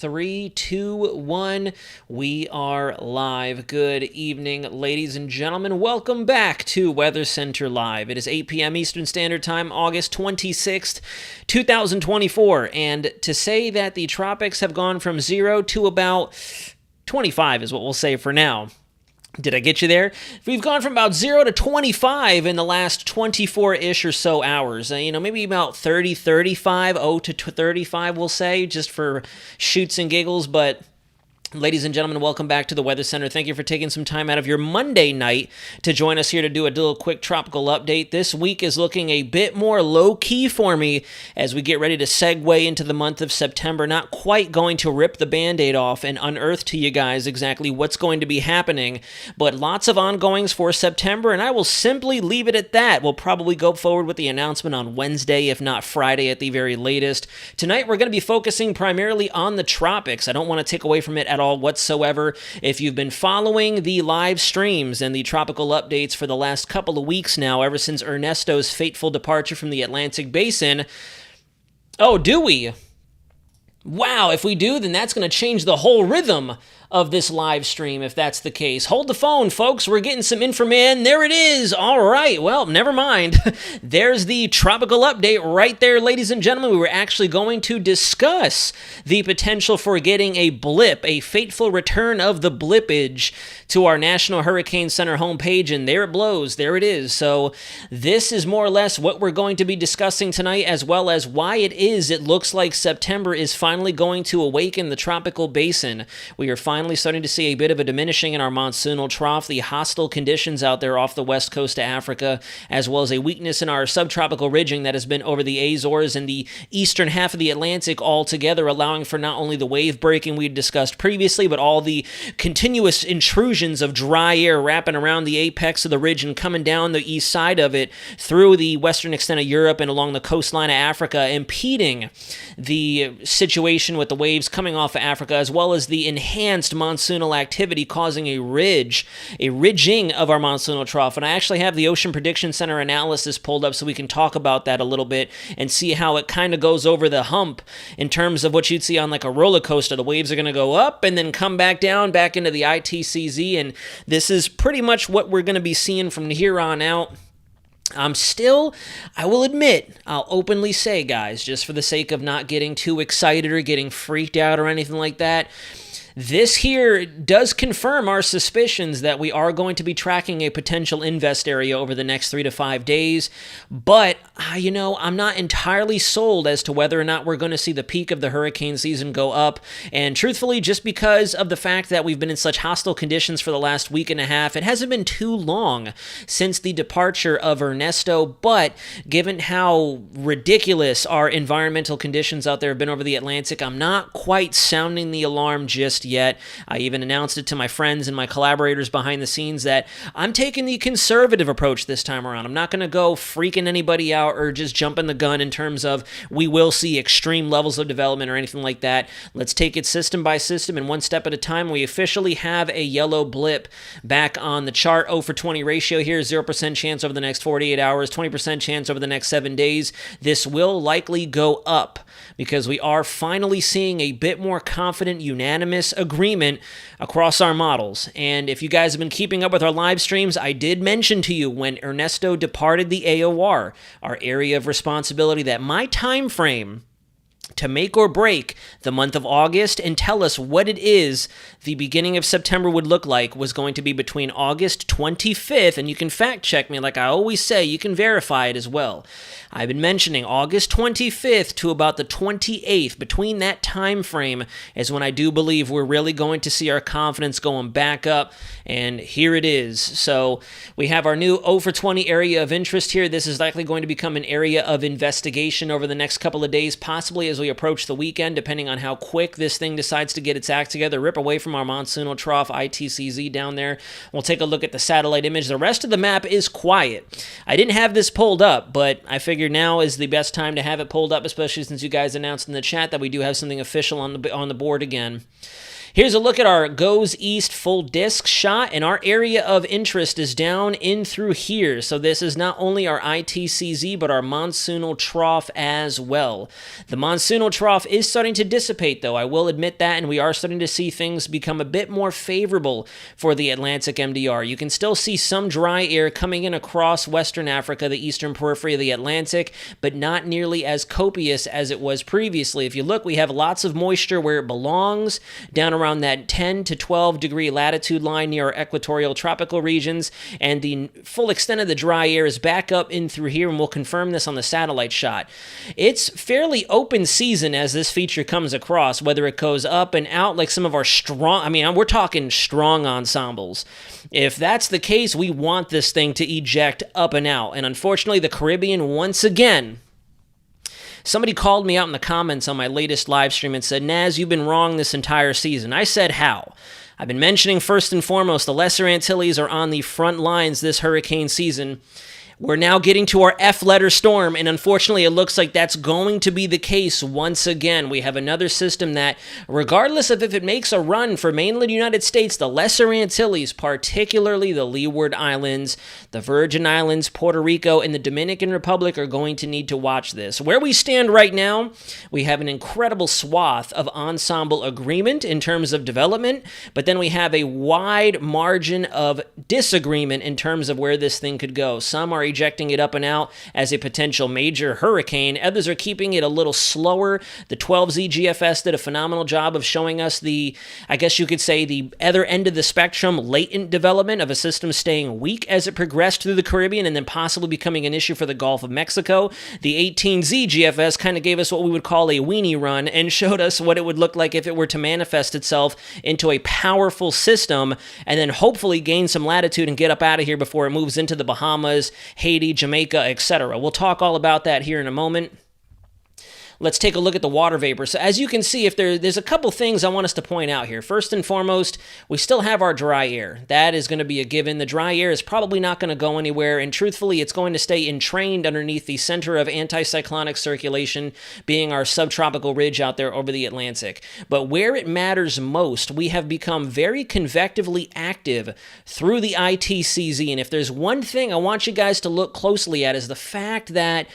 Three, two, one. We are live. Good evening, ladies and gentlemen. Welcome back to Weather Center Live. It is 8 p.m. Eastern Standard Time, August 26th, 2024. And to say that the tropics have gone from 0 to about 25 is what we'll say for now. Did I get you there? We've gone from about 0 to 25 in the last 24-ish or so hours. Maybe about 30, 35, 0 to 35, we'll say, just for shoots and giggles. But ladies and gentlemen, welcome back to the Weather Center. Thank you for taking some time out of your Monday night to join us here to do a little quick tropical update. This week is looking a bit more low-key for me as we get ready to segue into the month of September. Not quite going to rip the Band-Aid off and unearth to you guys exactly what's going to be happening, but lots of ongoings for September, and I will simply leave it at that. We'll probably go forward with the announcement on Wednesday, if not Friday at the very latest. Tonight, we're going to be focusing primarily on the tropics. I don't want to take away from it at all whatsoever. If you've been following the live streams and the tropical updates for the last couple of weeks now, ever since Ernesto's fateful departure from the Atlantic Basin. Oh, do we? Wow, if we do, then that's going to change the whole rhythm of this live stream, if that's the case. Hold the phone, folks. We're getting some information. There it is. All right. Well, never mind. There's the tropical update right there, ladies and gentlemen. We were actually going to discuss the potential for getting a blip, a fateful return of the blippage to our National Hurricane Center homepage, and there it blows. There it is. So this is more or less what we're going to be discussing tonight, as well as why it looks like September is finally going to awaken the tropical basin. We are finally starting to see a bit of a diminishing in our monsoonal trough, the hostile conditions out there off the west coast of Africa, as well as a weakness in our subtropical ridging that has been over the Azores and the eastern half of the Atlantic altogether, allowing for not only the wave breaking we discussed previously, but all the continuous intrusions of dry air wrapping around the apex of the ridge and coming down the east side of it through the western extent of Europe and along the coastline of Africa, impeding the situation with the waves coming off of Africa, as well as the enhanced monsoonal activity causing a ridging of our monsoonal trough. And I actually have the Ocean Prediction Center analysis pulled up so we can talk about that a little bit and see how it kind of goes over the hump in terms of what you'd see on like a roller coaster. The waves are going to go up and then come back down, back into the ITCZ, and this is pretty much what we're going to be seeing from here on out. I will admit, I'll openly say, guys, just for the sake of not getting too excited or getting freaked out or anything like that, this here does confirm our suspicions that we are going to be tracking a potential invest area over the next 3 to 5 days, but, I'm not entirely sold as to whether or not we're going to see the peak of the hurricane season go up, and truthfully, just because of the fact that we've been in such hostile conditions for the last week and a half, it hasn't been too long since the departure of Ernesto, but given how ridiculous our environmental conditions out there have been over the Atlantic, I'm not quite sounding the alarm just yet. I even announced it to my friends and my collaborators behind the scenes that I'm taking the conservative approach this time around. I'm not going to go freaking anybody out or just jumping the gun in terms of we will see extreme levels of development or anything like that. Let's take it system by system and one step at a time. We officially have a yellow blip back on the chart. 0 for 20 ratio here, 0% chance over the next 48 hours, 20% chance over the next 7 days. This will likely go up because we are finally seeing a bit more confident, unanimous agreement across our models. And if you guys have been keeping up with our live streams, I did mention to you when Ernesto departed the AOR, our area of responsibility, that my time frame to make or break the month of August and tell us what it is the beginning of September would look like was going to be between August 25th, and you can fact check me like I always say, you can verify it as well. I've been mentioning August 25th to about the 28th. Between that time frame is when I do believe we're really going to see our confidence going back up, and here it is. So we have our new 0 for 20 area of interest here. This is likely going to become an area of investigation over the next couple of days, possibly as we approach the weekend, depending on how quick this thing decides to get its act together, rip away from our monsoonal trough, ITCZ down there. We'll take a look at the satellite image. The rest of the map is quiet. I didn't have this pulled up, but I figured now is the best time to have it pulled up, especially since you guys announced in the chat that we do have something official on the board again. Here's a look at our goes east full disk shot, and our area of interest is down in through here. So this is not only our ITCZ, but our monsoonal trough as well. The monsoonal trough is starting to dissipate, though. I will admit that, and we are starting to see things become a bit more favorable for the Atlantic MDR. You can still see some dry air coming in across Western Africa, the eastern periphery of the Atlantic, but not nearly as copious as it was previously. If you look, we have lots of moisture where it belongs, down around that 10 to 12 degree latitude line near our equatorial tropical regions, and the full extent of the dry air is back up in through here, and we'll confirm this on the satellite shot. It's fairly open season as this feature comes across, whether it goes up and out like some of our strong, we're talking strong ensembles. If that's the case, we want this thing to eject up and out, and unfortunately the Caribbean once again. Somebody called me out in the comments on my latest live stream and said, Naz, you've been wrong this entire season. I said, how? I've been mentioning first and foremost, the Lesser Antilles are on the front lines this hurricane season. We're now getting to our F-letter storm, and unfortunately it looks like that's going to be the case once again. We have another system that, regardless of if it makes a run for mainland United States, the Lesser Antilles, particularly the Leeward Islands, the Virgin Islands, Puerto Rico, and the Dominican Republic are going to need to watch this. Where we stand right now, we have an incredible swath of ensemble agreement in terms of development, but then we have a wide margin of disagreement in terms of where this thing could go. Some are ejecting it up and out as a potential major hurricane. Others are keeping it a little slower. The 12Z GFS did a phenomenal job of showing us the, I guess you could say, the other end of the spectrum, latent development of a system staying weak as it progressed through the Caribbean and then possibly becoming an issue for the Gulf of Mexico. The 18Z GFS kind of gave us what we would call a weenie run and showed us what it would look like if it were to manifest itself into a powerful system and then hopefully gain some latitude and get up out of here before it moves into the Bahamas, Haiti, Jamaica, etc. We'll talk all about that here in a moment. Let's take a look at the water vapor. So as you can see, if there's a couple things I want us to point out here. First and foremost, we still have our dry air. That is going to be a given. The dry air is probably not going to go anywhere, and truthfully, it's going to stay entrained underneath the center of anticyclonic circulation, being our subtropical ridge out there over the Atlantic. But where it matters most, we have become very convectively active through the ITCZ, and if there's one thing I want you guys to look closely at is the fact that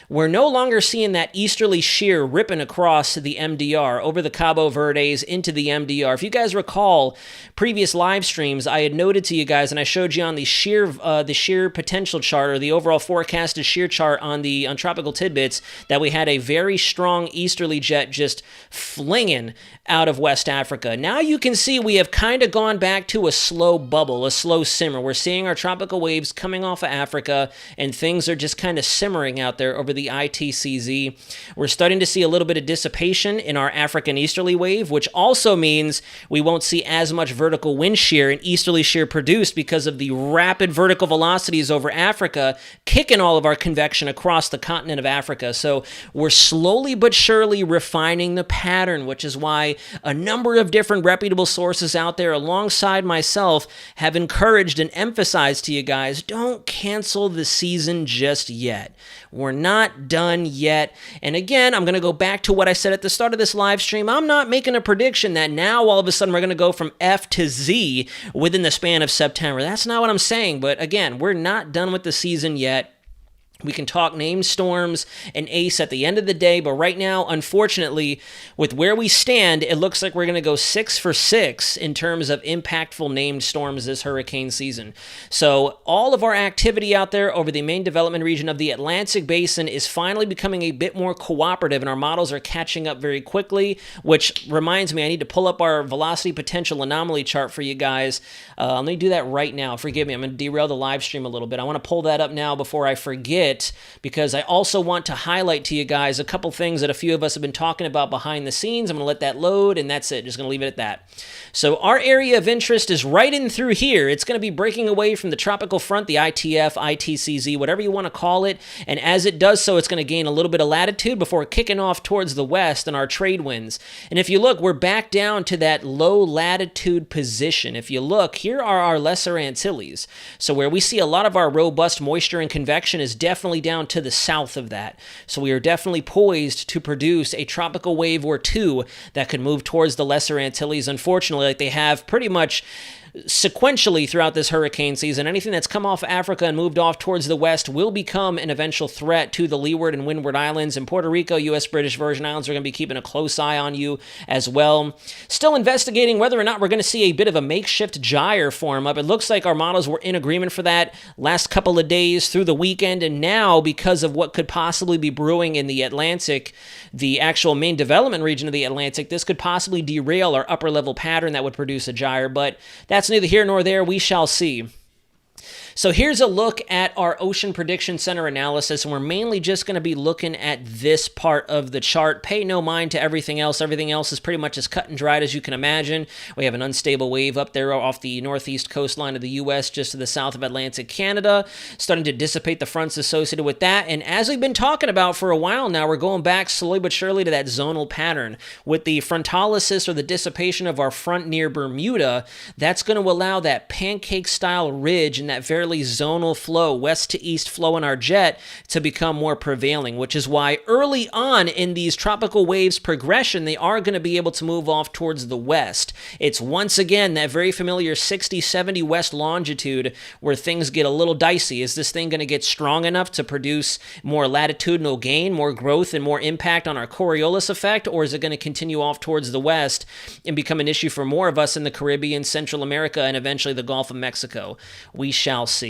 we're no longer seeing that easterly shear ripping across the MDR over the Cabo Verdes into the MDR. If you guys recall previous live streams, I had noted to you guys, and I showed you on the shear potential chart or the overall forecasted shear chart on Tropical Tidbits that we had a very strong easterly jet just flinging out of West Africa. Now you can see we have kind of gone back to a slow bubble, a slow simmer. We're seeing our tropical waves coming off of Africa, and things are just kind of simmering out there over the ITCZ. We're starting to see a little bit of dissipation in our African easterly wave, which also means we won't see as much vertical wind shear and easterly shear produced because of the rapid vertical velocities over Africa, kicking all of our convection across the continent of Africa. So we're slowly but surely refining the pattern, which is why a number of different reputable sources out there alongside myself have encouraged and emphasized to you guys, don't cancel the season just yet. We're not done yet. And again, I'm going to go back to what I said at the start of this live stream. I'm not making a prediction that now all of a sudden we're going to go from F to Z within the span of September. That's not what I'm saying. But again, we're not done with the season yet. We can talk named storms and ACE at the end of the day, but right now, unfortunately, with where we stand, it looks like we're going to go 6 for 6 in terms of impactful named storms this hurricane season. So all of our activity out there over the main development region of the Atlantic Basin is finally becoming a bit more cooperative, and our models are catching up very quickly, which reminds me, I need to pull up our velocity potential anomaly chart for you guys. Let me do that right now. Forgive me, I'm going to derail the live stream a little bit. I want to pull that up now before I forget, because I also want to highlight to you guys a couple things that a few of us have been talking about behind the scenes. I'm going to let that load, and that's it. Just going to leave it at that. So our area of interest is right in through here. It's going to be breaking away from the tropical front, the ITF, ITCZ, whatever you want to call it, and as it does so, it's going to gain a little bit of latitude before kicking off towards the west in our trade winds. And if you look, we're back down to that low latitude position. If you look, here are our Lesser Antilles. So where we see a lot of our robust moisture and convection is definitely definitely down to the south of that. So we are definitely poised to produce a tropical wave or two that could move towards the Lesser Antilles, unfortunately, like they have pretty much sequentially throughout this hurricane season. Anything that's come off Africa and moved off towards the west will become an eventual threat to the Leeward and Windward Islands. And Puerto Rico, U.S. British Virgin Islands are going to be keeping a close eye on you as well. Still investigating whether or not we're going to see a bit of a makeshift gyre form up. It looks like our models were in agreement for that last couple of days through the weekend, and now because of what could possibly be brewing in the Atlantic, the actual main development region of the Atlantic, this could possibly derail our upper level pattern that would produce a gyre, but that's neither here nor there. We shall see. So here's a look at our Ocean Prediction Center analysis, and we're mainly just going to be looking at this part of the chart. Pay no mind to everything else. Everything else is pretty much as cut and dried as you can imagine. We have an unstable wave up there off the northeast coastline of the U.S., just to the south of Atlantic Canada, starting to dissipate the fronts associated with that. And as we've been talking about for a while now, we're going back slowly but surely to that zonal pattern. With the frontalysis, or the dissipation of our front near Bermuda, that's going to allow that pancake-style ridge and that very zonal flow, west to east flow in our jet, to become more prevailing, which is why early on in these tropical waves progression, they are going to be able to move off towards the west. It's once again that very familiar 60, 70 west longitude where things get a little dicey. Is this thing going to get strong enough to produce more latitudinal gain, more growth, and more impact on our Coriolis effect, or is it going to continue off towards the west and become an issue for more of us in the Caribbean, Central America, and eventually the Gulf of Mexico? We shall see.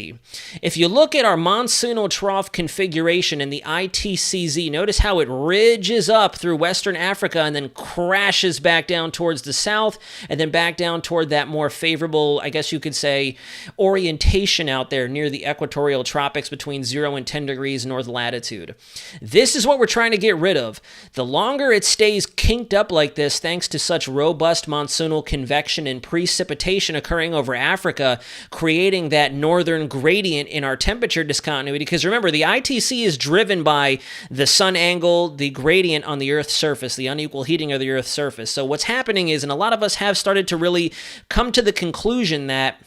If you look at our monsoonal trough configuration in the ITCZ, notice how it ridges up through Western Africa and then crashes back down towards the south and then back down toward that more favorable, I guess you could say, orientation out there near the equatorial tropics between 0 and 10 degrees north latitude. This is what we're trying to get rid of. The longer it stays kinked up like this, thanks to such robust monsoonal convection and precipitation occurring over Africa, creating that northern gradient in our temperature discontinuity, because remember, the ITC is driven by the sun angle, the gradient on the Earth's surface, the unequal heating of the Earth's surface. So what's happening is, and a lot of us have started to really come to the conclusion that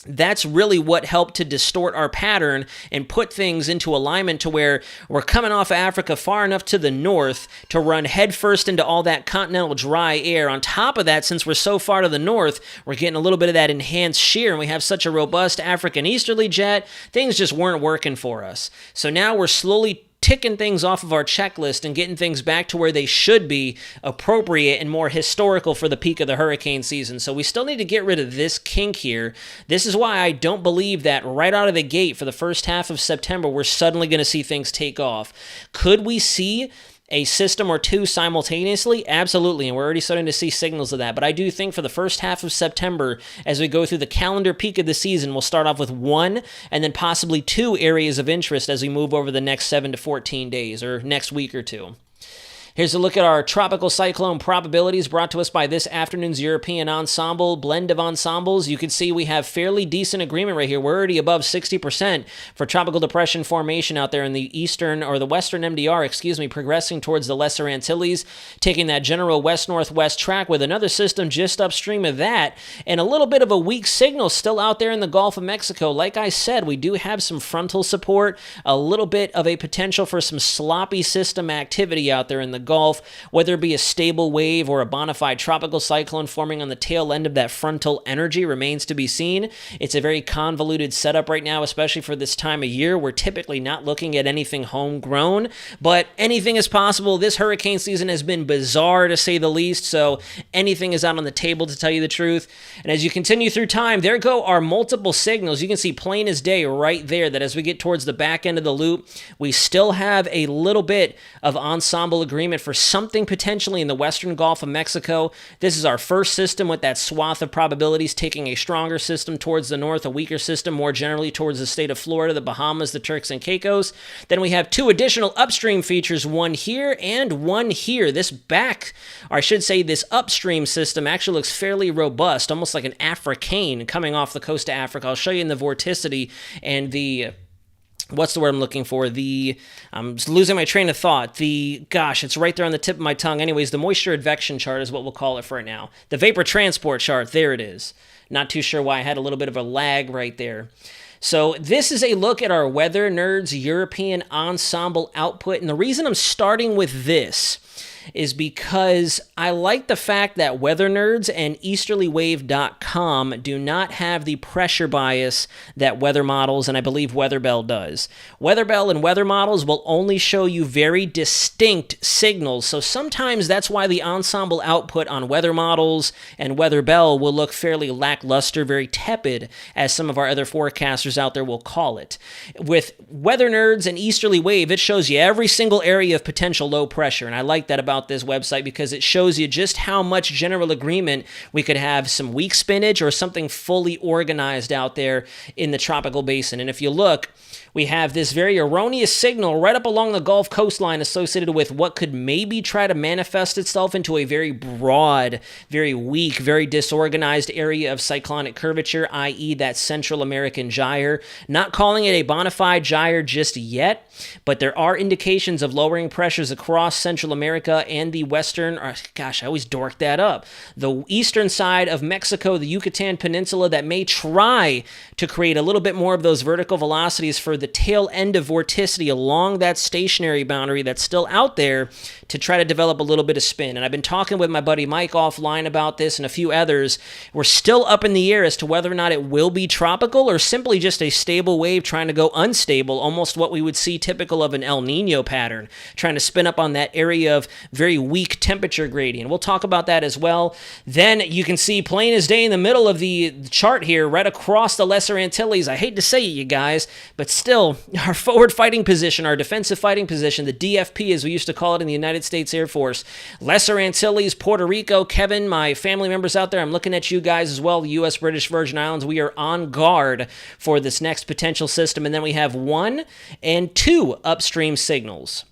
that's really what helped to distort our pattern and put things into alignment to where we're coming off of Africa far enough to the north to run headfirst into all that continental dry air. On top of that, since we're so far to the north, we're getting a little bit of that enhanced shear, and we have such a robust African easterly jet, things just weren't working for us. So now we're slowly ticking things off of our checklist and getting things back to where they should be, appropriate and more historical for the peak of the hurricane season. So we still need to get rid of this kink here. This is why I don't believe that right out of the gate for the first half of September, we're suddenly going to see things take off. Could we see a system or two simultaneously? Absolutely, and we're already starting to see signals of that. But I do think for the first half of September, as we go through the calendar peak of the season, we'll start off with one and then possibly two areas of interest as we move over the next 7 to 14 days or next week or two. Here's a look at our tropical cyclone probabilities brought to us by this afternoon's European ensemble, blend of ensembles. You can see we have fairly decent agreement right here. We're already above 60% for tropical depression formation out there in the eastern, or the western MDR, progressing towards the Lesser Antilles, taking that general west-northwest track with another system just upstream of that, and a little bit of a weak signal still out there in the Gulf of Mexico. Like I said, we do have some frontal support, a little bit of a potential for some sloppy system activity out there in the Gulf, whether it be a stable wave or a bona fide tropical cyclone forming on the tail end of that frontal energy remains to be seen. It's a very convoluted setup right now, especially for this time of year. We're typically not looking at anything homegrown, but anything is possible. This hurricane season has been bizarre, to say the least, so anything is out on the table, to tell you the truth. And as you continue through time, there go our multiple signals. You can see plain as day right there that as we get towards the back end of the loop, we still have a little bit of ensemble agreement for something potentially in the western Gulf of Mexico. This is our first system with that swath of probabilities, taking a stronger system towards the north, a weaker system more generally towards the state of Florida, the Bahamas, the Turks and Caicos. Then we have two additional upstream features, one here and one here. This upstream system actually looks fairly robust, almost like an Africane coming off the coast of Africa. I'll show you in the vorticity and the what's the word I'm looking for? I'm just losing my train of thought. It's right there on the tip of my tongue. Anyways, the moisture advection chart is what we'll call it for right now. The vapor transport chart, there it is. Not too sure why I had a little bit of a lag right there. So this is a look at our Weather Nerds European ensemble output. And the reason I'm starting with this is because I like the fact that Weather Nerds and easterlywave.com do not have the pressure bias that Weather Models and I believe WeatherBell does. WeatherBell and Weather Models will only show you very distinct signals, so sometimes that's why the ensemble output on Weather Models and WeatherBell will look fairly lackluster, very tepid, as some of our other forecasters out there will call it. With Weather Nerds and Easterly Wave, it shows you every single area of potential low pressure, and I like that about this website because it shows you just how much general agreement we could have some weak spinach or something fully organized out there in the tropical basin. And if you look, we have this very erroneous signal right up along the Gulf coastline associated with what could maybe try to manifest itself into a very broad, very weak, very disorganized area of cyclonic curvature, i.e. that Central American gyre. Not calling it a bona fide gyre just yet, but there are indications of lowering pressures across Central America and the western, gosh, I always dork that up, the eastern side of Mexico, the Yucatan Peninsula, that may try to create a little bit more of those vertical velocities for the tail end of vorticity along that stationary boundary that's still out there to try to develop a little bit of spin. And I've been talking with my buddy Mike offline about this and a few others. We're still up in the air as to whether or not it will be tropical or simply just a stable wave trying to go unstable, almost what we would see typical of an El Nino pattern, trying to spin up on that area of very weak temperature gradient. We'll talk about that as well. Then you can see plain as day in the middle of the chart here, right across the Lesser Antilles. I hate to say it, you guys, but still, our forward fighting position, our defensive fighting position, the DFP as we used to call it in the United States Air Force, Lesser Antilles, Puerto Rico, Kevin, my family members out there, I'm looking at you guys as well, the U.S. British Virgin Islands. We are on guard for this next potential system, and then we have 1 and 2 upstream signals.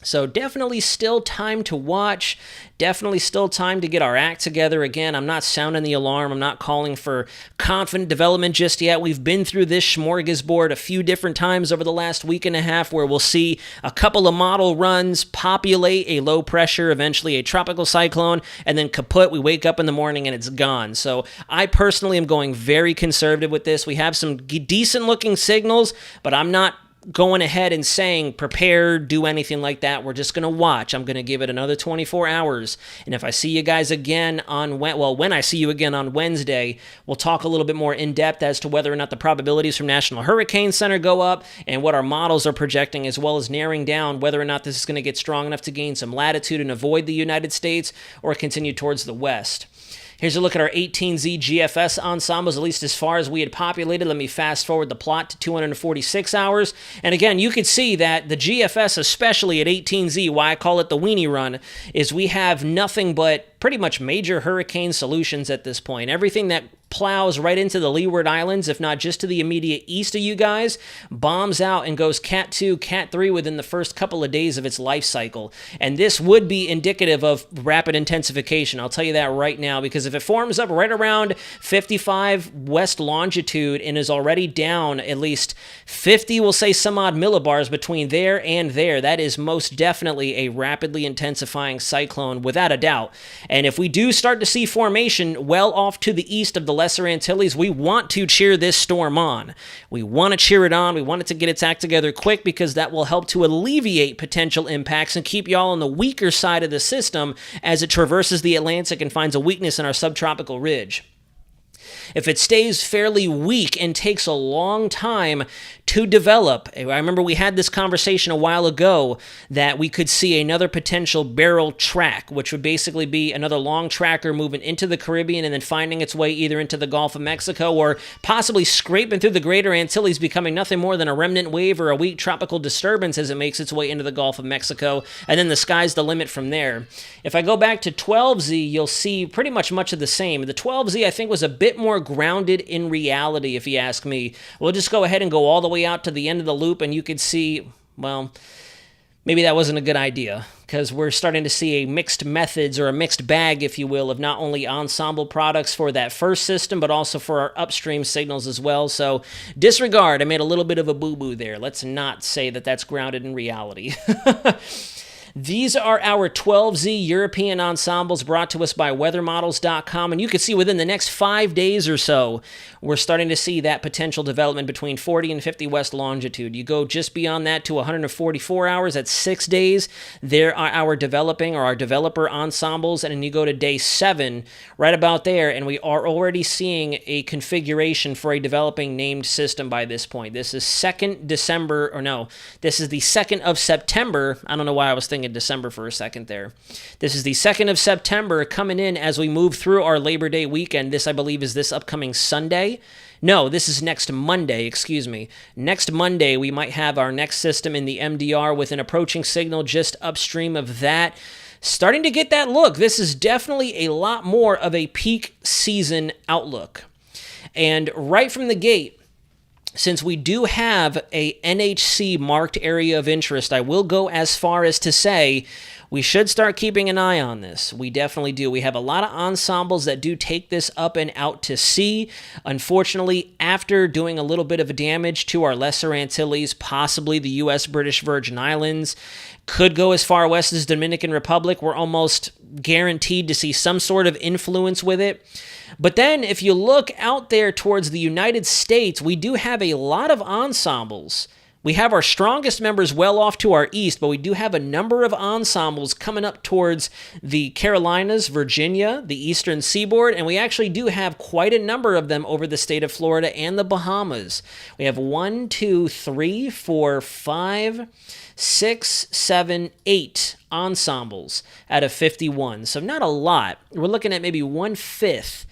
So definitely still time to watch, definitely still time to get our act together. Again, I'm not sounding the alarm. I'm not calling for confident development just yet. We've been through this smorgasbord a few different times over the last week and a half where we'll see a couple of model runs populate a low pressure, eventually a tropical cyclone, and then kaput, we wake up in the morning and it's gone. So I personally am going very conservative with this. We have some decent looking signals, but I'm not going ahead and saying prepare, do anything like that. We're just going to watch. I'm going to give it another 24 hours. And if I see you guys again on, when I see you again on Wednesday, we'll talk a little bit more in depth as to whether or not the probabilities from National Hurricane Center go up and what our models are projecting, as well as narrowing down whether or not this is going to get strong enough to gain some latitude and avoid the United States or continue towards the west. Here's a look at our 18Z GFS ensembles, at least as far as we had populated. Let me fast forward the plot to 246 hours. And again, you can see that the GFS, especially at 18Z, why I call it the weenie run, is we have nothing but pretty much major hurricane solutions at this point. Everything that plows right into the Leeward Islands, if not just to the immediate east of you guys, bombs out and goes Cat 2, Cat 3 within the first couple of days of its life cycle. And this would be indicative of rapid intensification. I'll tell you that right now, because if it forms up right around 55 west longitude and is already down at least 50, we'll say some odd millibars between there and there, that is most definitely a rapidly intensifying cyclone without a doubt. And if we do start to see formation well off to the east of the Lesser Antilles, we want to cheer this storm on. We want to cheer it on. We want it to get its act together quick because that will help to alleviate potential impacts and keep y'all on the weaker side of the system as it traverses the Atlantic and finds a weakness in our subtropical ridge. If it stays fairly weak and takes a long time to develop, I remember we had this conversation a while ago that we could see another potential barrel track, which would basically be another long tracker moving into the Caribbean and then finding its way either into the Gulf of Mexico or possibly scraping through the Greater Antilles, becoming nothing more than a remnant wave or a weak tropical disturbance as it makes its way into the Gulf of Mexico, and then the sky's the limit from there. If I go back to 12Z, you'll see pretty much of the same. The 12Z, I think, was a bit more grounded in reality, if you ask me. We'll just go ahead and go all the way out to the end of the loop, and you could see, well, maybe that wasn't a good idea, because we're starting to see a mixed methods or a mixed bag, if you will, of not only ensemble products for that first system, but also for our upstream signals as well. So disregard, I made a little bit of a boo-boo there. Let's not say that that's grounded in reality. These are our 12Z European ensembles brought to us by weathermodels.com, and you can see within the next 5 days or so, we're starting to see that potential development between 40 and 50 west longitude. You go just beyond that to 144 hours, that's 6 days, there are our developing or our developer ensembles, and then you go to day 7, right about there, and we are already seeing a configuration for a developing named system by this point. This is this is the 2nd of September. I don't know why I was thinking December for a second there. This is the 2nd of September coming in as we move through our Labor Day weekend. This, I believe, is this upcoming Sunday. No, this is next Monday, excuse me. Next Monday, we might have our next system in the MDR with an approaching signal just upstream of that. Starting to get that look. This is definitely a lot more of a peak season outlook. And right from the gate, since we do have a NHC marked area of interest, I will go as far as to say we should start keeping an eye on this. We definitely do. We have a lot of ensembles that do take this up and out to sea. Unfortunately, after doing a little bit of damage to our Lesser Antilles, possibly the U.S. British Virgin Islands, could go as far west as Dominican Republic, we're almost guaranteed to see some sort of influence with it. But then if you look out there towards the United States, we do have a lot of ensembles. We have our strongest members well off to our east, but we do have a number of ensembles coming up towards the Carolinas, Virginia, the eastern seaboard, and we actually do have quite a number of them over the state of Florida and the Bahamas. We have 1, 2, 3, 4, 5, 6, 7, 8 ensembles out of 51. So not a lot. We're looking at maybe 1/5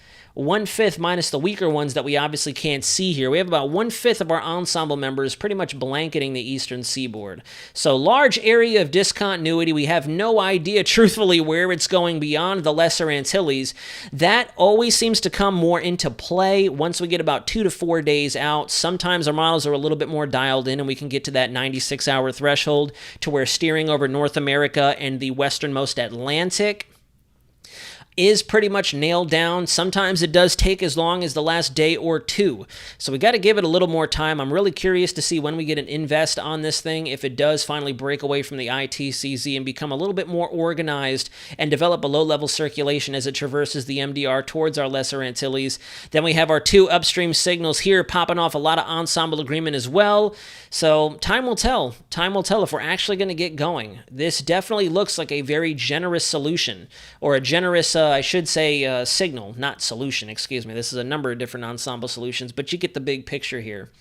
minus the weaker ones that we obviously can't see here. We have about 1/5 of our ensemble members pretty much blanketing the eastern seaboard. So large area of discontinuity. We have no idea, truthfully, where it's going beyond the Lesser Antilles. That always seems to come more into play once we get about 2 to 4 days out. Sometimes our models are a little bit more dialed in and we can get to that 96-hour threshold to where steering over North America and the westernmost Atlantic is pretty much nailed down. Sometimes it does take as long as the last day or two. So we got to give it a little more time. I'm really curious to see when we get an invest on this thing, if it does finally break away from the ITCZ and become a little bit more organized and develop a low-level circulation as it traverses the MDR towards our Lesser Antilles. Then we have our 2 upstream signals here popping off a lot of ensemble agreement as well. So time will tell. Time will tell if we're actually going to get going. This definitely looks like a very generous solution, or a generous I should say signal, not solution, excuse me. This is a number of different ensemble solutions, but you get the big picture here.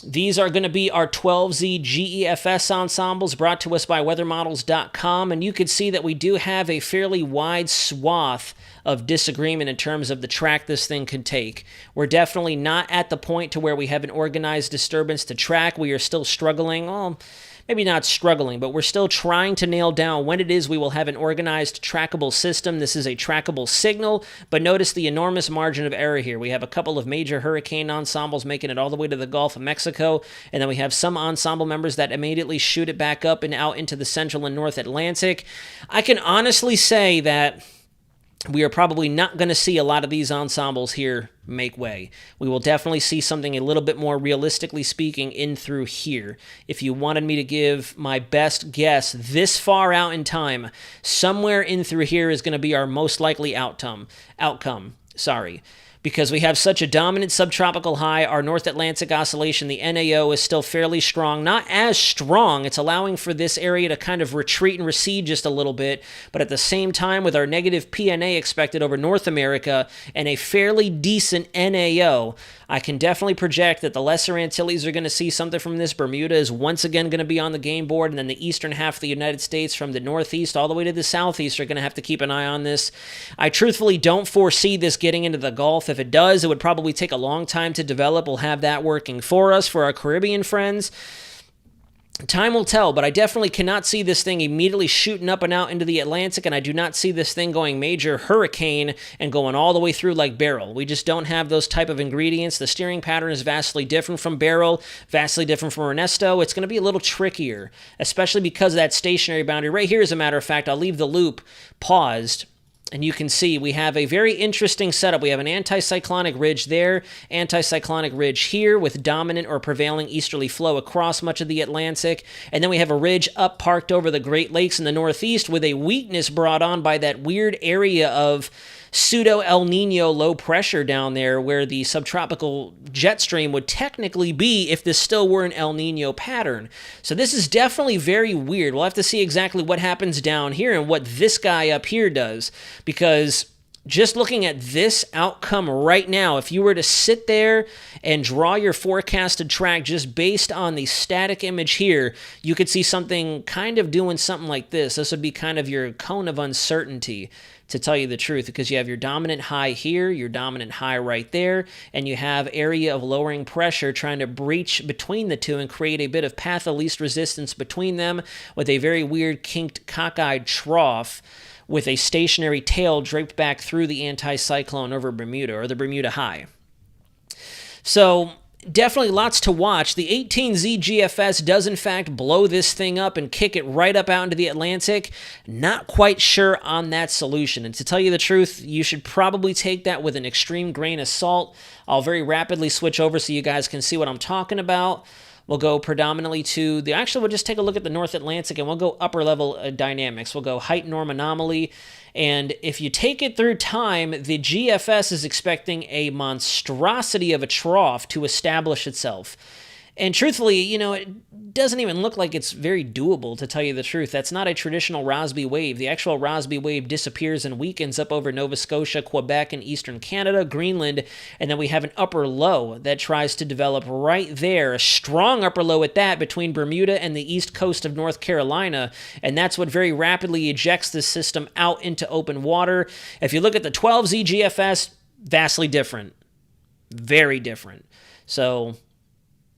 These are going to be our 12Z GEFS ensembles brought to us by weathermodels.com, and you can see that we do have a fairly wide swath of disagreement in terms of the track this thing can take. We're definitely not at the point to where we have an organized disturbance to track. We are still struggling. Well, maybe not struggling, but we're still trying to nail down when it is we will have an organized trackable system. This is a trackable signal, but notice the enormous margin of error here. We have a couple of major hurricane ensembles making it all the way to the Gulf of Mexico, and then we have some ensemble members that immediately shoot it back up and out into the central and north Atlantic. I can honestly say that we are probably not going to see a lot of these ensembles here make way. We will definitely see something a little bit more realistically speaking in through here. If you wanted me to give my best guess this far out in time, somewhere in through here is going to be our most likely outcome. Because we have such a dominant subtropical high, our North Atlantic oscillation, the NAO, is still fairly strong. Not as strong. It's allowing for this area to kind of retreat and recede just a little bit. But at the same time, with our negative PNA expected over North America and a fairly decent NAO, I can definitely project that the Lesser Antilles are going to see something from this. Bermuda is once again going to be on the game board, and then the eastern half of the United States from the northeast all the way to the southeast are going to have to keep an eye on this. I truthfully don't foresee this getting into the Gulf. If it does, it would probably take a long time to develop. We'll have that working for us for our Caribbean friends. Time will tell, but I definitely cannot see this thing immediately shooting up and out into the Atlantic, and I do not see this thing going major hurricane and going all the way through like Beryl. We just don't have those type of ingredients. The steering pattern is vastly different from Beryl, vastly different from Ernesto. It's going to be a little trickier, especially because of that stationary boundary. Right here, as a matter of fact, I'll leave the loop paused, And you can see we have a very interesting setup. We have an anticyclonic ridge there, anticyclonic ridge here with dominant or prevailing easterly flow across much of the Atlantic. And then we have a ridge up parked over the Great Lakes in the northeast with a weakness brought on by that weird area of pseudo El Nino low pressure down there where the subtropical jet stream would technically be if this still were an El Nino pattern. So this is definitely very weird. We'll have to see exactly what happens down here and what this guy up here does, because just looking at this outcome right now, if you were to sit there and draw your forecasted track just based on the static image here, you could see something kind of doing something like this. This would be kind of your cone of uncertainty, to tell you the truth, because you have your dominant high here, your dominant high right there, and you have area of lowering pressure trying to breach between the two and create a bit of path of least resistance between them with a very weird kinked cockeyed trough with a stationary tail draped back through the anticyclone over Bermuda, or the Bermuda High. So definitely lots to watch. The 18Z GFS does in fact blow this thing up and kick it right up out into the Atlantic. Not quite sure on that solution. And to tell you the truth, you should probably take that with an extreme grain of salt. I'll very rapidly switch over so you guys can see what I'm talking about. We'll go predominantly to the, actually we'll just take a look at the North Atlantic and we'll go upper level dynamics. We'll go height norm anomaly. And if you take it through time, the GFS is expecting a monstrosity of a trough to establish itself. And truthfully, you know, it doesn't even look like it's very doable, to tell you the truth. That's not a traditional Rossby wave. The actual Rossby wave disappears and weakens up over Nova Scotia, Quebec, and eastern Canada, Greenland, and then we have an upper low that tries to develop right there, a strong upper low at that, between Bermuda and the east coast of North Carolina, and that's what very rapidly ejects the system out into open water. If you look at the 12Z GFS, vastly different. Very different. So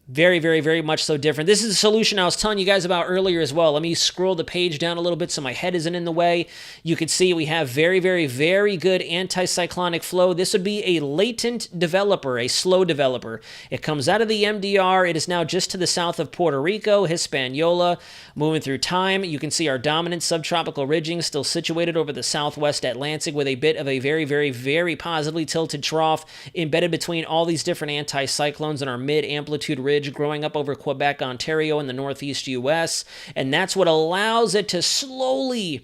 very, very, very much so different. This is a solution I was telling you guys about earlier as well. Let me scroll the page down a little bit so my head isn't in the way. You can see we have very, very, very good anticyclonic flow. This would be a latent developer, a slow developer. It comes out of the MDR. It is now just to the south of Puerto Rico, Hispaniola. Moving through time, you can see our dominant subtropical ridging still situated over the southwest Atlantic with a bit of a very, very, very positively tilted trough embedded between all these different anticyclones in our mid-amplitude ridge growing up over Quebec, Ontario, and the northeast U.S., and that's what allows it to slowly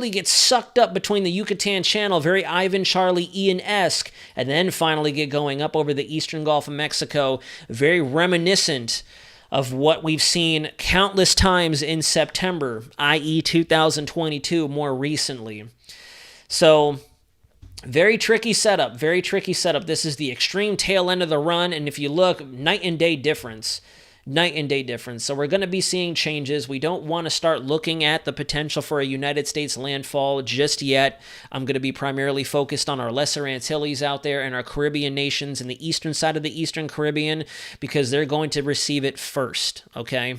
get sucked up between the Yucatan Channel, very Ivan Charlie Ian-esque, and then finally get going up over the eastern Gulf of Mexico, very reminiscent of what we've seen countless times in September, i.e. 2022 more recently. So very tricky setup, very tricky setup. This is the extreme tail end of the run, and if you look, night and day difference. Night and day difference. So we're going to be seeing changes. We don't want to start looking at the potential for a United States landfall just yet. I'm going to be primarily focused on our Lesser Antilles out there and our Caribbean nations and the eastern side of the Eastern Caribbean, because they're going to receive it first, okay?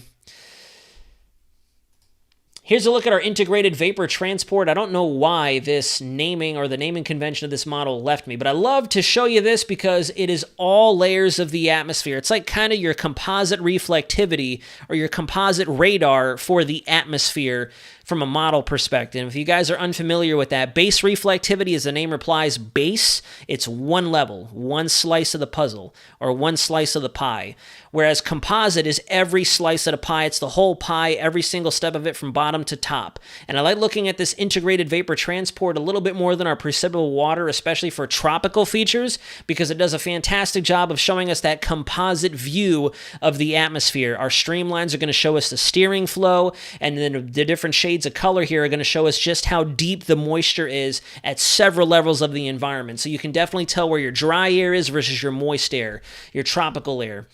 Here's a look at our integrated vapor transport. I don't know why this naming or the naming convention of this model left me, but I love to show you this because it is all layers of the atmosphere. It's like kind of your composite reflectivity or your composite radar for the atmosphere from a model perspective. If you guys are unfamiliar with that, base reflectivity, as the name implies, base, it's one level, one slice of the puzzle, or one slice of the pie. Whereas composite is every slice of the pie. It's the whole pie, every single step of it from bottom to top. And I like looking at this integrated vapor transport a little bit more than our precipitable water, especially for tropical features, because it does a fantastic job of showing us that composite view of the atmosphere. Our streamlines are going to show us the steering flow, and then the different shades of color here are going to show us just how deep the moisture is at several levels of the environment. So you can definitely tell where your dry air is versus your moist air, your tropical air.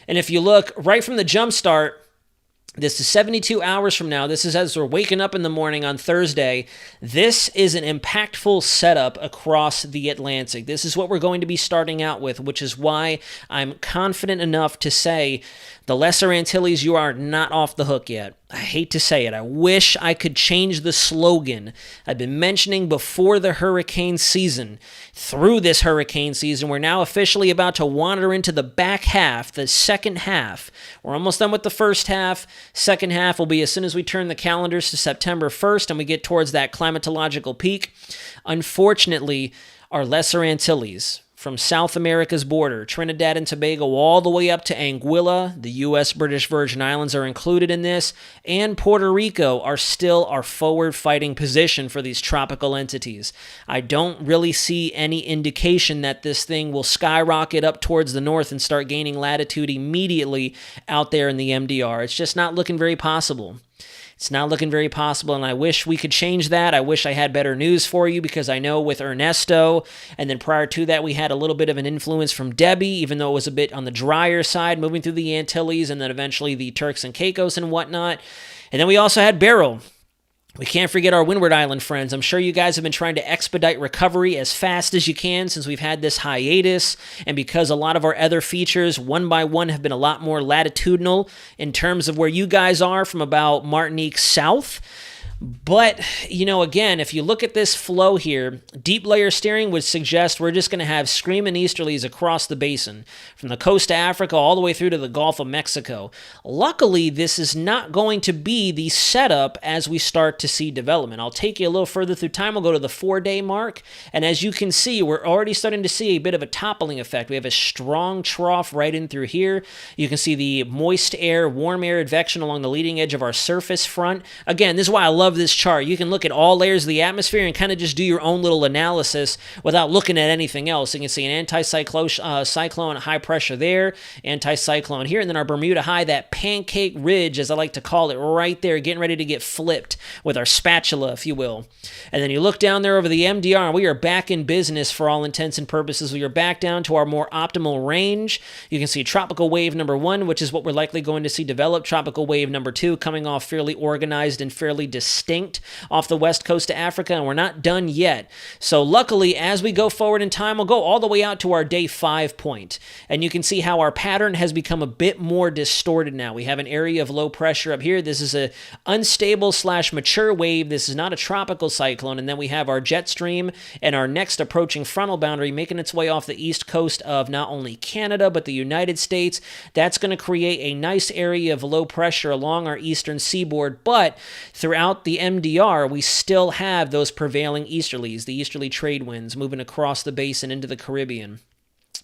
And if you look right from the jump start, this is 72 hours from now. This is as we're waking up in the morning on Thursday. This is an impactful setup across the Atlantic. This is what we're going to be starting out with, which is why I'm confident enough to say the Lesser Antilles, you are not off the hook yet. I hate to say it, I wish I could change the slogan I've been mentioning before the hurricane season. Through this hurricane season, we're now officially about to wander into the back half, the second half. We're almost done with the first half. Second half will be as soon as we turn the calendars to September 1st and we get towards that climatological peak. Unfortunately, our Lesser Antilles, from South America's border, Trinidad and Tobago, all the way up to Anguilla, the U.S. British Virgin Islands are included in this, and Puerto Rico are still our forward-fighting position for these tropical entities. I don't really see any indication that this thing will skyrocket up towards the north and start gaining latitude immediately out there in the MDR. It's just not looking very possible. It's not looking very possible, and I wish we could change that. I wish I had better news for you, because I know with Ernesto, and then prior to that, we had a little bit of an influence from Debbie, even though it was a bit on the drier side, moving through the Antilles, and then eventually the Turks and Caicos and whatnot. And then we also had Beryl. We can't forget our Windward Island friends. I'm sure you guys have been trying to expedite recovery as fast as you can since we've had this hiatus, and because a lot of our other features, one by one, have been a lot more latitudinal in terms of where you guys are from about Martinique south. But, you know, again, if you look at this flow here, deep layer steering would suggest we're just going to have screaming easterlies across the basin, from the coast of Africa all the way through to the Gulf of Mexico. Luckily, this is not going to be the setup as we start to see development. I'll take you a little further through time. We'll go to the 4-day mark, and as you can see, we're already starting to see a bit of a toppling effect. We have a strong trough right in through here. You can see the moist air, warm air advection along the leading edge of our surface front. Again, this is why I love this chart. You can look at all layers of the atmosphere and kind of just do your own little analysis without looking at anything else. You can see an cyclone high pressure there, anticyclone here, and then our Bermuda high, that pancake ridge, as I like to call it, right there, getting ready to get flipped with our spatula, if you will. And then you look down there over the MDR, and we are back in business for all intents and purposes. We are back down to our more optimal range. You can see tropical wave number 1, which is what we're likely going to see develop. Tropical wave number 2 coming off fairly organized and fairly distinct off the west coast of Africa, and we're not done yet. So luckily, as we go forward in time, we'll go all the way out to our day 5 point. And you can see how our pattern has become a bit more distorted now. We have an area of low pressure up here. This is a unstable / mature wave. This is not a tropical cyclone. And then we have our jet stream and our next approaching frontal boundary making its way off the east coast of not only Canada, but the United States. That's going to create a nice area of low pressure along our eastern seaboard. But throughout the MDR, we still have those prevailing easterlies, the easterly trade winds moving across the basin into the Caribbean.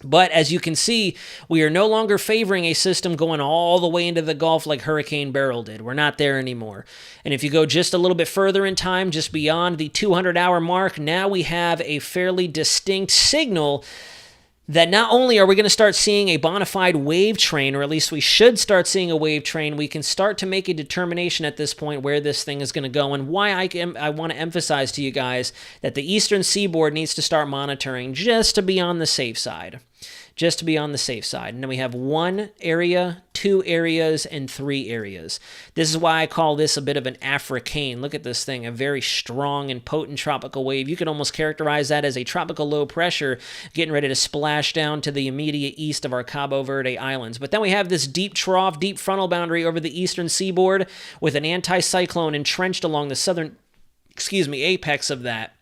But as you can see, we are no longer favoring a system going all the way into the Gulf like Hurricane Beryl did. We're not there anymore. And if you go just a little bit further in time, just beyond the 200-hour mark, now we have a fairly distinct signal that not only are we going to start seeing a bona fide wave train, or at least we should start seeing a wave train, we can start to make a determination at this point where this thing is going to go, and why I want to emphasize to you guys that the eastern seaboard needs to start monitoring just to be on the safe side. Just to be on the safe side. And then we have 1 area, 2 areas, and 3 areas. This is why I call this a bit of an Africane. Look at this thing, a very strong and potent tropical wave. You can almost characterize that as a tropical low pressure getting ready to splash down to the immediate east of our Cabo Verde Islands. But then we have this deep trough, deep frontal boundary over the eastern seaboard with an anticyclone entrenched along the southern, apex of that.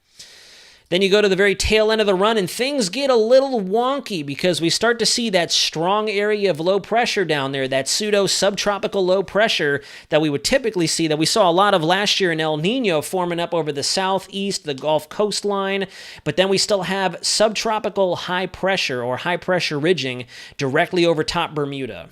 Then you go to the very tail end of the run, and things get a little wonky because we start to see that strong area of low pressure down there, that pseudo-subtropical low pressure that we would typically see, that we saw a lot of last year in El Nino forming up over the southeast, the Gulf coastline. But then we still have subtropical high pressure or high pressure ridging directly over top Bermuda.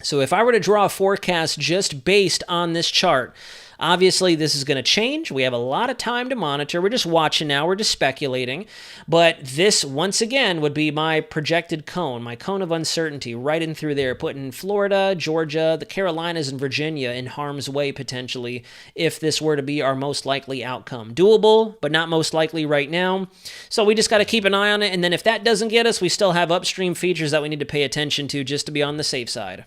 So if I were to draw a forecast just based on this chart, obviously, this is going to change. We have a lot of time to monitor. We're just watching now. We're just speculating. But this, once again, would be my projected cone, my cone of uncertainty right in through there, putting Florida, Georgia, the Carolinas, and Virginia in harm's way, potentially, if this were to be our most likely outcome. Doable, but not most likely right now. So we just got to keep an eye on it. And then if that doesn't get us, we still have upstream features that we need to pay attention to just to be on the safe side.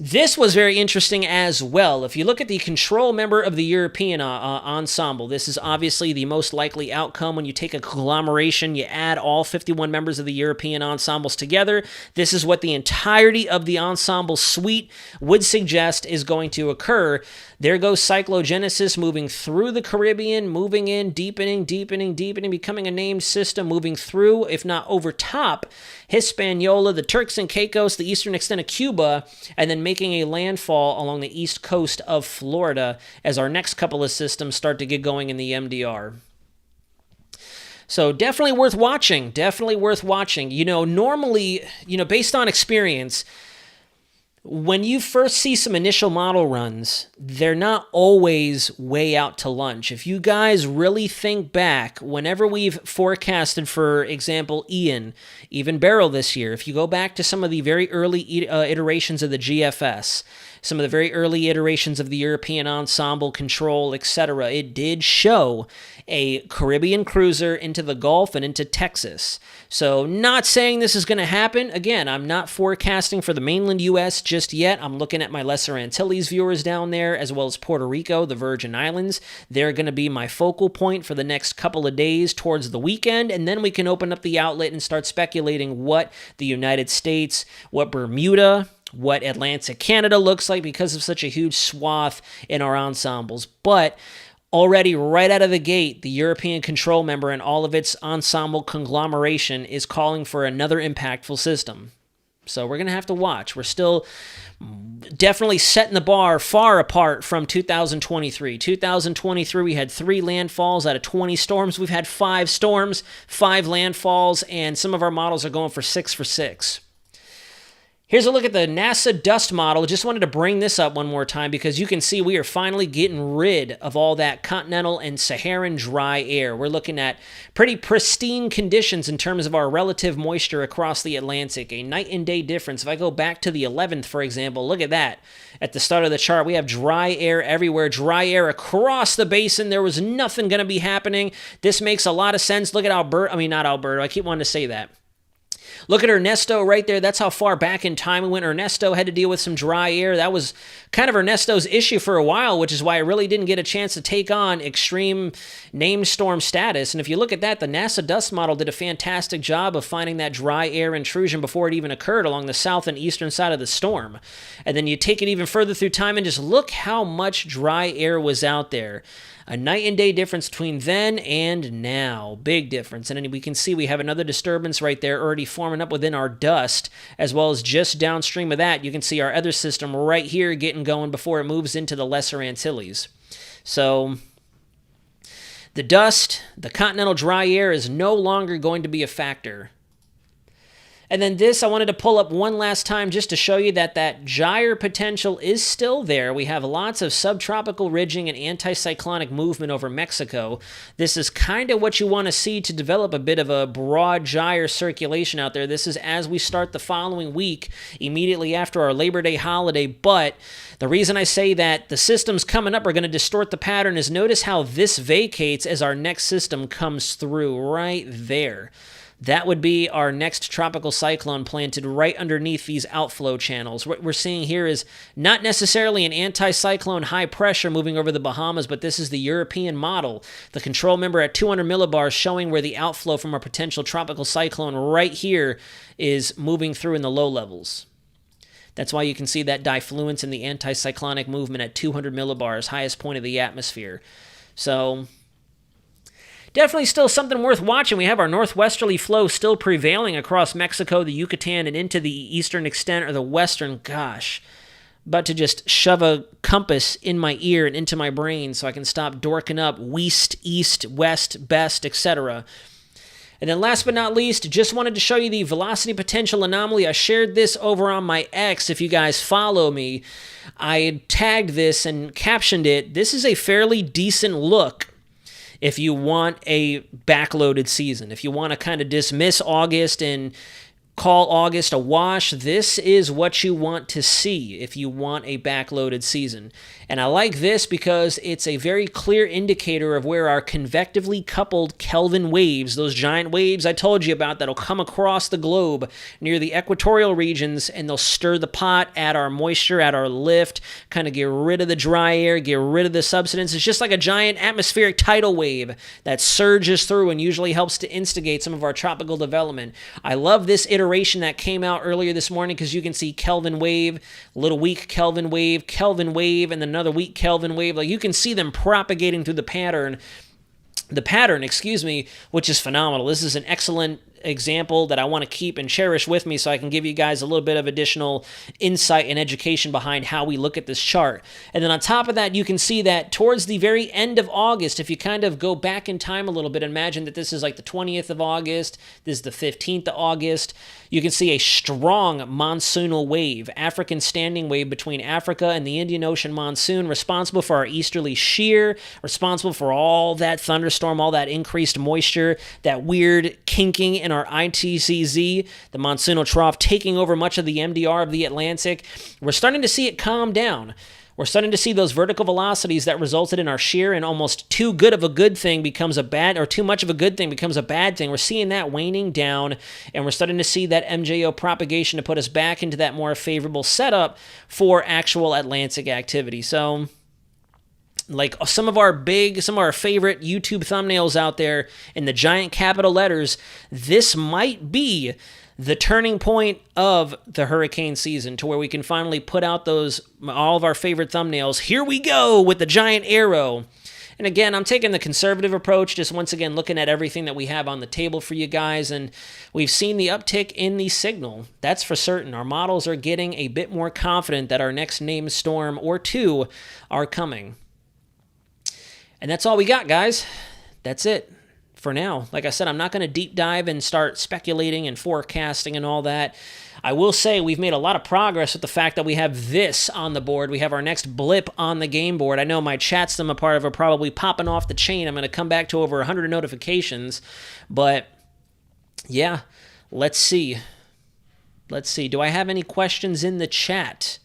This was very interesting as well. If you look at the control member of the European ensemble, this is obviously the most likely outcome when you take a conglomeration, you add all 51 members of the European ensembles together. This is what the entirety of the ensemble suite would suggest is going to occur. There goes cyclogenesis moving through the Caribbean, moving in, deepening, becoming a named system, moving through, if not over top, Hispaniola, the Turks and Caicos, the eastern extent of Cuba, and then making a landfall along the east coast of Florida as our next couple of systems start to get going in the MDR. So definitely worth watching. Normally, based on experience, when you first see some initial model runs, they're not always way out to lunch. If you guys really think back, whenever we've forecasted, for example, Ian, even Beryl this year, if you go back to some of the very early iterations of the GFS, some of the very early iterations of the European ensemble control, etc., it did show a Caribbean cruiser into the Gulf and into Texas. So not saying this is going to happen. Again, I'm not forecasting for the mainland U.S. just yet. I'm looking at my Lesser Antilles viewers down there, as well as Puerto Rico, the Virgin Islands. They're going to be my focal point for the next couple of days towards the weekend, and then we can open up the outlet and start speculating what the United States, what Bermuda, what Atlantic Canada looks like because of such a huge swath in our ensembles. But already right out of the gate, the European control member and all of its ensemble conglomeration is calling for another impactful system. So we're going to have to watch. We're still definitely setting the bar far apart from 2023. 2023, we had 3 landfalls out of 20 storms. We've had 5 storms, 5 landfalls, and some of our models are going for 6 for 6. Here's a look at the NASA dust model. Just wanted to bring this up one more time because you can see we are finally getting rid of all that continental and Saharan dry air. We're looking at pretty pristine conditions in terms of our relative moisture across the Atlantic, a night and day difference. If I go back to the 11th, for example, look at that. At the start of the chart, we have dry air everywhere, dry air across the basin. There was nothing going to be happening. This makes a lot of sense. Look at not Alberta. I keep wanting to say that. Look at Ernesto right there. That's how far back in time we went. Ernesto had to deal with some dry air. That was kind of Ernesto's issue for a while, which is why I really didn't get a chance to take on extreme named storm status. And if you look at that, the NASA dust model did a fantastic job of finding that dry air intrusion before it even occurred along the south and eastern side of the storm. And then you take it even further through time and just look how much dry air was out there. A night and day difference between then and now. Big difference. And then we can see we have another disturbance right there already forming up within our dust, as well as just downstream of that, you can see our other system right here getting going before it moves into the Lesser Antilles. So the dust, the continental dry air is no longer going to be a factor. And then this, I wanted to pull up one last time just to show you that that gyre potential is still there. We have lots of subtropical ridging and anticyclonic movement over Mexico. This is kind of what you want to see to develop a bit of a broad gyre circulation out there. This is as we start the following week, immediately after our Labor Day holiday. But the reason I say that the systems coming up are going to distort the pattern is notice how this vacates as our next system comes through right there. That would be our next tropical cyclone planted right underneath these outflow channels. What we're seeing here is not necessarily an anticyclone high pressure moving over the Bahamas, but this is the European model. The control member at 200 millibars showing where the outflow from a potential tropical cyclone right here is moving through in the low levels. That's why you can see that diffluence in the anticyclonic movement at 200 millibars, highest point of the atmosphere. So definitely still something worth watching. We have our northwesterly flow still prevailing across Mexico, the Yucatan, and into the eastern extent or the western. Gosh, about to just shove a compass in my ear and into my brain so I can stop dorking up west, east, west, best, etc. And then last but not least, just wanted to show you the velocity potential anomaly. I shared this over on my X. If you guys follow me, I tagged this and captioned it. This is a fairly decent look if you want a backloaded season, if you want to kind of dismiss August and call August a wash. This is what you want to see if you want a backloaded season. And I like this because it's a very clear indicator of where our convectively coupled Kelvin waves, those giant waves I told you about that'll come across the globe near the equatorial regions, and they'll stir the pot, add our moisture, add our lift, kind of get rid of the dry air, get rid of the subsidence. It's just like a giant atmospheric tidal wave that surges through and usually helps to instigate some of our tropical development. I love this iteration that came out earlier this morning because you can see Kelvin wave, little weak Kelvin wave, and then another weak Kelvin wave. Like, you can see them propagating through the pattern, which is phenomenal. This is an excellent example that I want to keep and cherish with me so I can give you guys a little bit of additional insight and education behind how we look at this chart. And then on top of that, you can see that towards the very end of August, if you kind of go back in time a little bit, imagine that this is like the 20th of August, this is the 15th of August, you can see a strong monsoonal wave, African standing wave between Africa and the Indian Ocean monsoon, responsible for our easterly shear, responsible for all that thunderstorm, all that increased moisture, that weird kinking in our ITCZ, the monsoonal trough taking over much of the MDR of the Atlantic. We're starting to see it calm down. We're starting to see those vertical velocities that resulted in our shear, and almost too good of a good thing becomes a bad, or too much of a good thing becomes a bad thing. We're seeing that waning down, and we're starting to see that MJO propagation to put us back into that more favorable setup for actual Atlantic activity. So, like some of our favorite YouTube thumbnails out there in the giant capital letters, this might be the turning point of the hurricane season, to where we can finally put out all of our favorite thumbnails. Here we go with the giant arrow. And again, I'm taking the conservative approach, just once again looking at everything that we have on the table for you guys, and we've seen the uptick in the signal. That's for certain. Our models are getting a bit more confident that our next named storm or two are coming. And that's all we got, guys. That's it for now. Like I said, I'm not going to deep dive and start speculating and forecasting and all that. I will say we've made a lot of progress with the fact that we have this on the board. We have our next blip on the game board. I know my chats that I'm a part of are probably popping off the chain. I'm going to come back to over 100 notifications. But, yeah, let's see. Do I have any questions in the chat?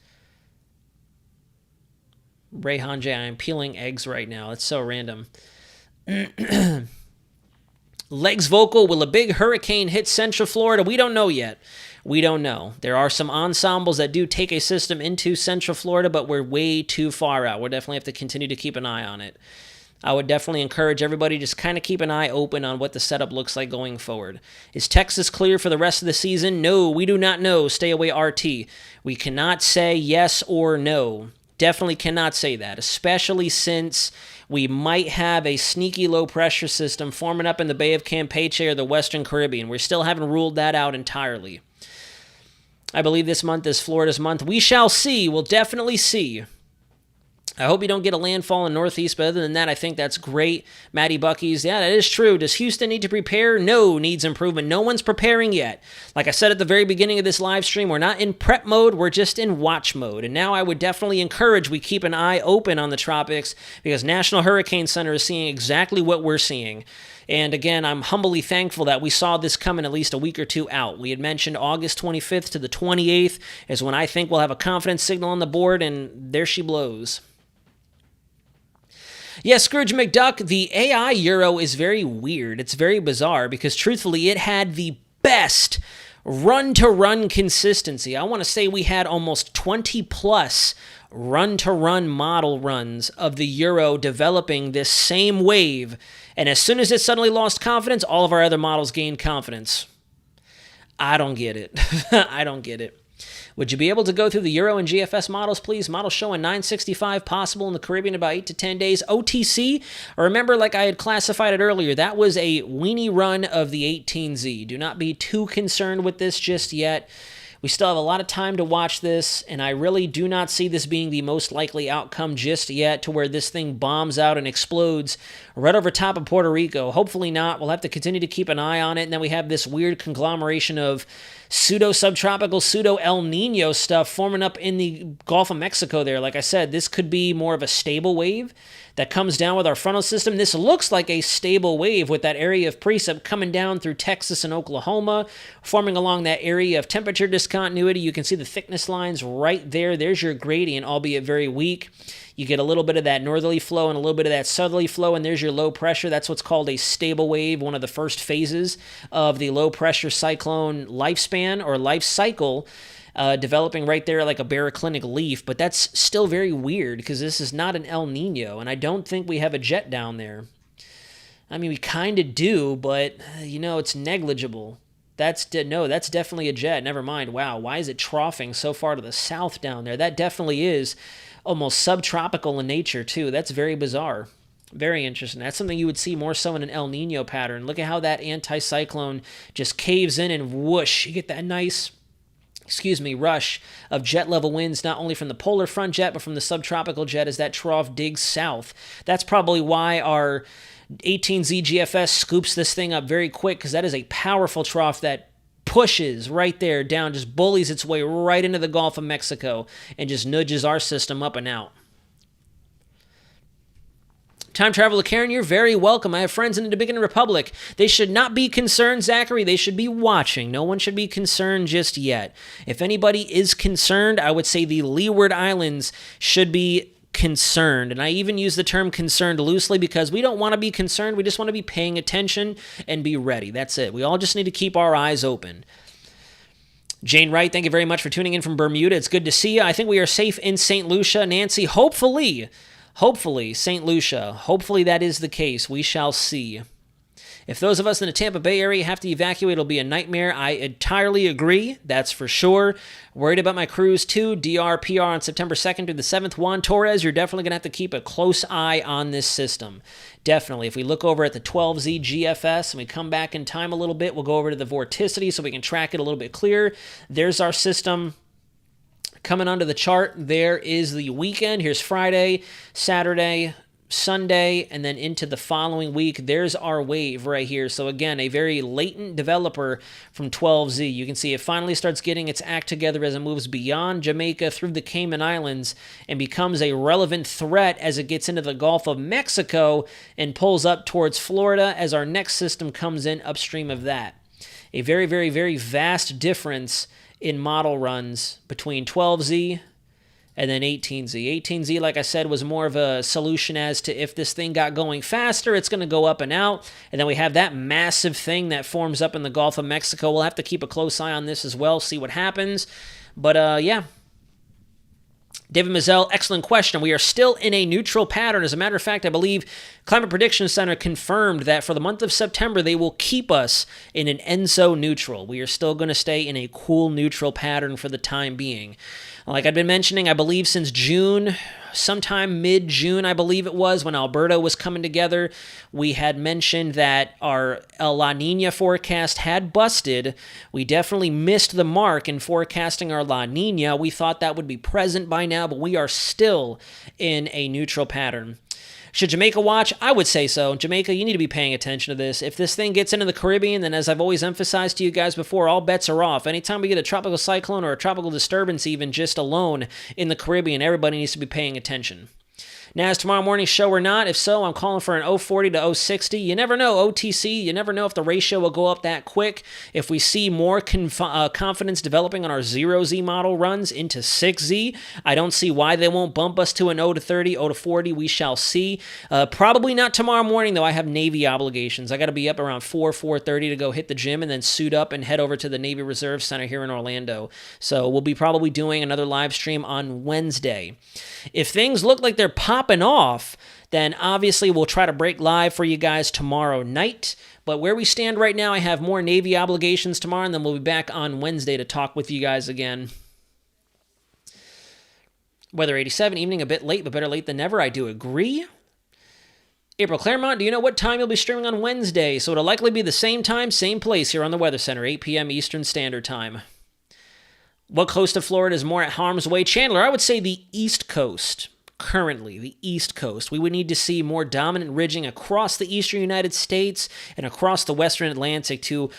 Rayhan J, I'm peeling eggs right now. It's so random. Legs vocal, will a big hurricane hit Central Florida? We don't know yet. We don't know. There are some ensembles that do take a system into Central Florida, but we're way too far out. We'll definitely have to continue to keep an eye on it. I would definitely encourage everybody just kind of keep an eye open on what the setup looks like going forward. Is Texas clear for the rest of the season? No, we do not know. Stay away, RT. We cannot say yes or no. Definitely cannot say that, especially since we might have a sneaky low-pressure system forming up in the Bay of Campeche or the Western Caribbean. We still haven't ruled that out entirely. I believe this month is Florida's month. We shall see. We'll definitely see. I hope you don't get a landfall in Northeast, but other than that, I think that's great. Matty Bucky's, yeah, that is true. Does Houston need to prepare? No, needs improvement. No one's preparing yet. Like I said at the very beginning of this live stream, we're not in prep mode, we're just in watch mode. And now I would definitely encourage we keep an eye open on the tropics, because National Hurricane Center is seeing exactly what we're seeing. And again, I'm humbly thankful that we saw this coming at least a week or two out. We had mentioned August 25th to the 28th is when I think we'll have a confidence signal on the board, and there she blows. Yes, Scrooge McDuck, the AI Euro is very weird. It's very bizarre because, truthfully, it had the best run-to-run consistency. I want to say we had almost 20-plus run-to-run model runs of the Euro developing this same wave, and as soon as it suddenly lost confidence, all of our other models gained confidence. I don't get it. I don't get it. Would you be able to go through the Euro and GFS models, please? Models showing 965 possible in the Caribbean in about 8 to 10 days. OTC, remember, like I had classified it earlier, that was a weenie run of the 18Z. Do not be too concerned with this just yet. We still have a lot of time to watch this, and I really do not see this being the most likely outcome just yet, to where this thing bombs out and explodes right over top of Puerto Rico. Hopefully not. We'll have to continue to keep an eye on it, and then we have this weird conglomeration of pseudo-subtropical, pseudo-El Nino stuff forming up in the Gulf of Mexico there. Like I said, this could be more of a stable wave that comes down with our frontal system. This looks like a stable wave with that area of precip coming down through Texas and Oklahoma, forming along that area of temperature discontinuity. You can see the thickness lines right there. There's your gradient, albeit very weak. You get a little bit of that northerly flow and a little bit of that southerly flow, and there's your low pressure. That's what's called a stable wave, one of the first phases of the low pressure cyclone lifespan or life cycle, developing right there like a baroclinic leaf. But that's still very weird because this is not an El Nino, and I don't think we have a jet down there. I mean, we kind of do, but, it's negligible. That's definitely a jet. Never mind. Wow, why is it troughing so far to the south down there? That definitely is almost subtropical in nature, too. That's very bizarre. Very interesting. That's something you would see more so in an El Nino pattern. Look at how that anticyclone just caves in and whoosh. You get that nice, rush of jet level winds, not only from the polar front jet, but from the subtropical jet as that trough digs south. That's probably why our 18Z GFS scoops this thing up very quick, because that is a powerful trough that pushes right there down, just bullies its way right into the Gulf of Mexico and just nudges our system up and out. Time Traveler Karen, you're very welcome. I have friends in the Dominican Republic. They should not be concerned, Zachary. They should be watching. No one should be concerned just yet. If anybody is concerned, I would say the Leeward Islands should be concerned. And I even use the term concerned loosely because we don't want to be concerned. We just want to be paying attention and be ready. That's it. We all just need to keep our eyes open. Jane Wright, thank you very much for tuning in from Bermuda. It's good to see you. I think we are safe in St. Lucia. Nancy, hopefully, St. Lucia. Hopefully that is the case. We shall see. If those of us in the Tampa Bay area have to evacuate, it'll be a nightmare. I entirely agree. That's for sure. Worried about my cruise too. DR/PR on September 2nd through the 7th. Juan Torres, you're definitely going to have to keep a close eye on this system. Definitely. If we look over at the 12Z GFS and we come back in time a little bit, we'll go over to the vorticity so we can track it a little bit clearer. There's our system coming onto the chart. There is the weekend. Here's Friday, Saturday, Sunday, and then into the following week. There's our wave right here. So again, a very latent developer from 12Z. You can see it finally starts getting its act together as it moves beyond Jamaica through the Cayman Islands and becomes a relevant threat as it gets into the Gulf of Mexico and pulls up towards Florida as our next system comes in upstream of that. A very, very, very vast difference in model runs between 12Z and then 18Z. 18Z, like I said, was more of a solution as to if this thing got going faster, it's going to go up and out. And then we have that massive thing that forms up in the Gulf of Mexico. We'll have to keep a close eye on this as well, see what happens. But, yeah. David Mazzell, excellent question. We are still in a neutral pattern. As a matter of fact, I believe Climate Prediction Center confirmed that for the month of September, they will keep us in an ENSO neutral. We are still going to stay in a cool neutral pattern for the time being. Like I've been mentioning, I believe since June, sometime mid-June, I believe it was, when Alberta was coming together, we had mentioned that our La Nina forecast had busted. We definitely missed the mark in forecasting our La Nina. We thought that would be present by now, but we are still in a neutral pattern. Should Jamaica watch? I would say so. Jamaica, you need to be paying attention to this. If this thing gets into the Caribbean, then as I've always emphasized to you guys before, all bets are off. Anytime we get a tropical cyclone or a tropical disturbance even just alone in the Caribbean, everybody needs to be paying attention. Now, is tomorrow morning's show or not? If so, I'm calling for an 040 to 060. You never know, OTC. You never know if the ratio will go up that quick. If we see more confidence developing on our 0Z model runs into 6Z, I don't see why they won't bump us to an 0 to 30, 0 to 40. We shall see. Probably not tomorrow morning, though. I have Navy obligations. I got to be up around 4:30 to go hit the gym and then suit up and head over to the Navy Reserve Center here in Orlando. So we'll be probably doing another live stream on Wednesday. If things look like they're popping off, then obviously we'll try to break live for you guys tomorrow night. But where we stand right now, I have more Navy obligations tomorrow, and then we'll be back on Wednesday to talk with you guys again. Weather 87, evening a bit late, but better late than never. I do agree. April Claremont, do you know what time you'll be streaming on Wednesday? So it'll likely be the same time, same place here on the Weather Center, 8 p.m. Eastern Standard Time. What coast of Florida is more at harm's way? Chandler, I would say the East Coast. Currently, the East Coast. We would need to see more dominant ridging across the eastern United States and across the western Atlantic to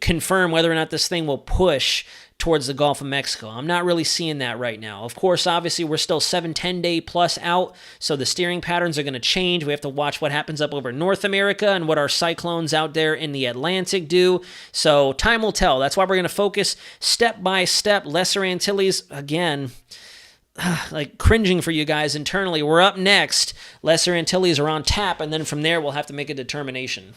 confirm whether or not this thing will push towards the Gulf of Mexico. I'm not really seeing that right now. Of course, obviously, we're still 7-10 day plus out, so the steering patterns are going to change. We have to watch what happens up over North America and what our cyclones out there in the Atlantic do. So time will tell. That's why we're going to focus step by step. Lesser Antilles, again, like cringing for you guys internally. We're up next. Lesser Antilles are on tap, and then from there we'll have to make a determination.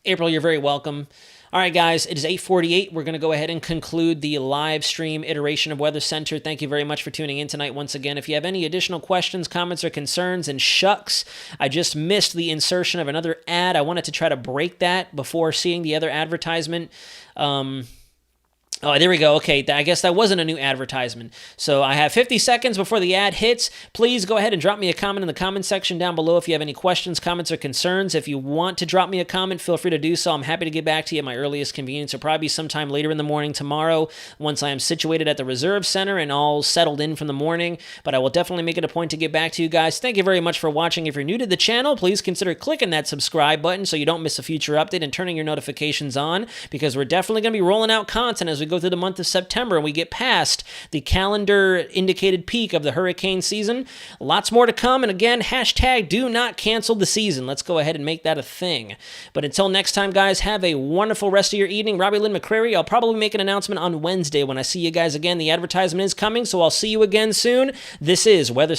April, you're very welcome. All right, guys, it is 8:48. We're going to go ahead and conclude the live stream iteration of Weather Center. Thank you very much for tuning in tonight once again. If you have any additional questions, comments, or concerns, and shucks, I just missed the insertion of another ad. I wanted to try to break that before seeing the other advertisement. Oh, there we go. Okay, I guess that wasn't a new advertisement. So I have 50 seconds before the ad hits. Please go ahead and drop me a comment in the comment section down below if you have any questions, comments, or concerns. If you want to drop me a comment, feel free to do so. I'm happy to get back to you at my earliest convenience. It'll probably be sometime later in the morning tomorrow once I am situated at the Reserve Center and all settled in from the morning. But I will definitely make it a point to get back to you guys. Thank you very much for watching. If you're new to the channel, please consider clicking that subscribe button so you don't miss a future update and turning your notifications on, because we're definitely going to be rolling out content as we go through the month of September and we get past the calendar indicated peak of the hurricane season. Lots more to come, and again, hashtag do not cancel the season. Let's go ahead and make that a thing. But until next time, guys, have a wonderful rest of your evening. Robbie Lynn McCrary, I'll probably make an announcement on Wednesday when I see you guys again. The advertisement is coming, so I'll see you again soon. This is Weather Center.